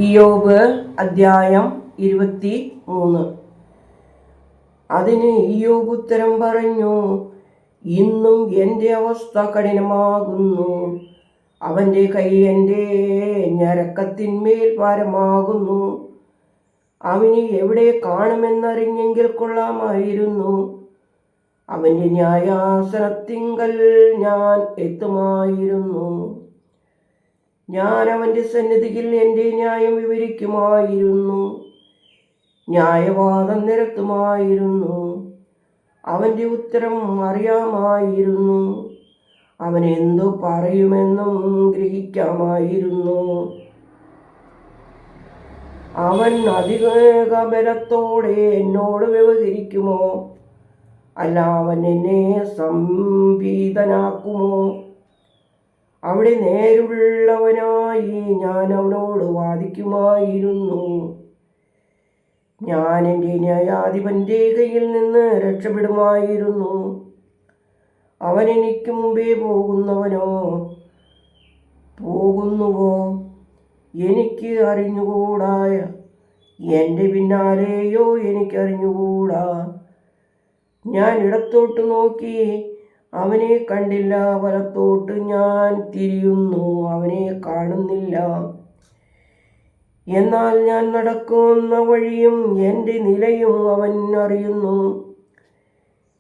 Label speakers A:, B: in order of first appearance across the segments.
A: ഇയ്യോബ് അദ്ധ്യായം 23. അതിന് ഇയ്യോബ് ഉത്തരം പറഞ്ഞു, ഇന്നും എൻ്റെ അവസ്ഥ കഠിനമാകുന്നു. അവൻ്റെ കൈ എൻ്റെ ഞരക്കത്തിന്മേൽ ഭാരമാകുന്നു. അവന് എവിടെ കാണുമെന്നറിഞ്ഞെങ്കിൽ കൊള്ളാമായിരുന്നു. അവൻ്റെ ന്യായാസനത്തിങ്കൽ ഞാൻ എത്തുമായിരുന്നു. ഞാൻ അവൻ്റെ സന്നിധിയിൽ എൻ്റെ ന്യായം വിവരിക്കുമായിരുന്നു, ന്യായവാദം നിരത്തുമായിരുന്നു. അവൻ്റെ ഉത്തരം അറിയാമായിരുന്നു, അവൻ എന്തു പറയുമെന്നും ഗ്രഹിക്കാമായിരുന്നു. അവൻ അധിക ബലത്തോടെ എന്നോട് വ്യവഹരിക്കുമോ? അല്ല, അവൻ എന്നെ സംഭീതനാക്കുമോ? അവിടെ നേരുള്ളവനായി ഞാൻ അവനോട് വാദിക്കുമായിരുന്നു. ഞാൻ എൻ്റെ ന്യായാധിപൻ്റെ കയ്യിൽ നിന്ന് രക്ഷപ്പെടുമായിരുന്നു. അവൻ എനിക്ക് മുമ്പേ പോകുന്നുവോ? എനിക്ക് അറിഞ്ഞുകൂടാ. എൻ്റെ പിന്നാലെയോ എനിക്കറിഞ്ഞുകൂടാ. ഞാൻ ഇടത്തോട്ട് നോക്കി, അവനെ കണ്ടില്ല. വലത്തോട്ട് ഞാൻ തിരിയുന്നു, അവനെ കാണുന്നില്ല. എന്നാൽ ഞാൻ നടക്കുന്ന വഴിയും എൻ്റെ നിലയും അവൻ അറിയുന്നു.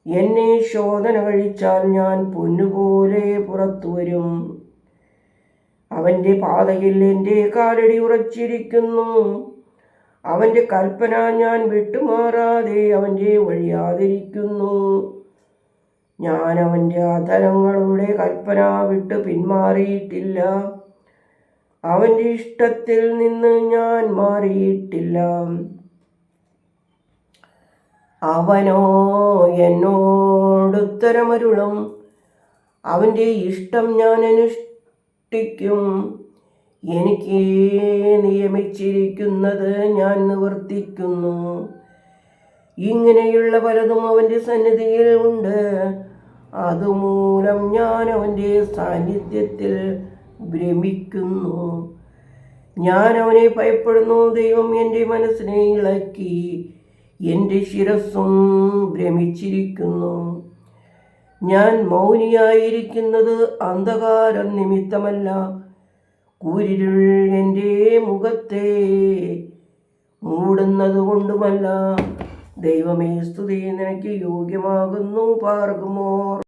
A: എന്നെ ശോധന കഴിച്ചാൽ ഞാൻ പൊന്നുപോലെ പുറത്തു വരും. അവൻ്റെ പാതയിൽ എൻ്റെ കാലടി ഉറച്ചിരിക്കുന്നു. അവൻ്റെ കൽപ്പന ഞാൻ വിട്ടുമാറാതെ അവൻ്റെ വഴി ആദരിക്കുന്നു. ഞാൻ അവൻ്റെ അധരങ്ങളുടെ കൽപ്പന വിട്ട് പിന്മാറിയിട്ടില്ല. അവൻ്റെ ഇഷ്ടത്തിൽ നിന്ന് ഞാൻ മാറിയിട്ടില്ല. അവനോ എന്നോടുത്തരമരുളും. അവൻ്റെ ഇഷ്ടം ഞാൻ അനുഷ്ഠിക്കും. എനിക്ക് നിയമിച്ചിരിക്കുന്നത് ഞാൻ നിവർത്തിക്കുന്നു. ഇങ്ങനെയുള്ള പലതും അവൻ്റെ സന്നിധിയിൽ ഉണ്ട്. അതുമൂലം ഞാൻ അവൻ്റെ സാന്നിധ്യത്തിൽ ഭ്രമിക്കുന്നു. ഞാൻ അവനെ ഭയപ്പെടുന്നു. ദൈവം എൻ്റെ മനസ്സിനെ ഇളക്കി, എൻ്റെ ശിരസ്സും ഭ്രമിച്ചിരിക്കുന്നു. ഞാൻ മൗനിയായിരിക്കുന്നത് അന്ധകാരം നിമിത്തമല്ല, കൂരിരുൾ എൻ്റെ മുഖത്തെ മൂടുന്നത് കൊണ്ടുമല്ല. ദൈവമേ, സ്തുതി, നിനക്ക് യോഗ്യമാകുന്നു. പാർക്കുമോർ.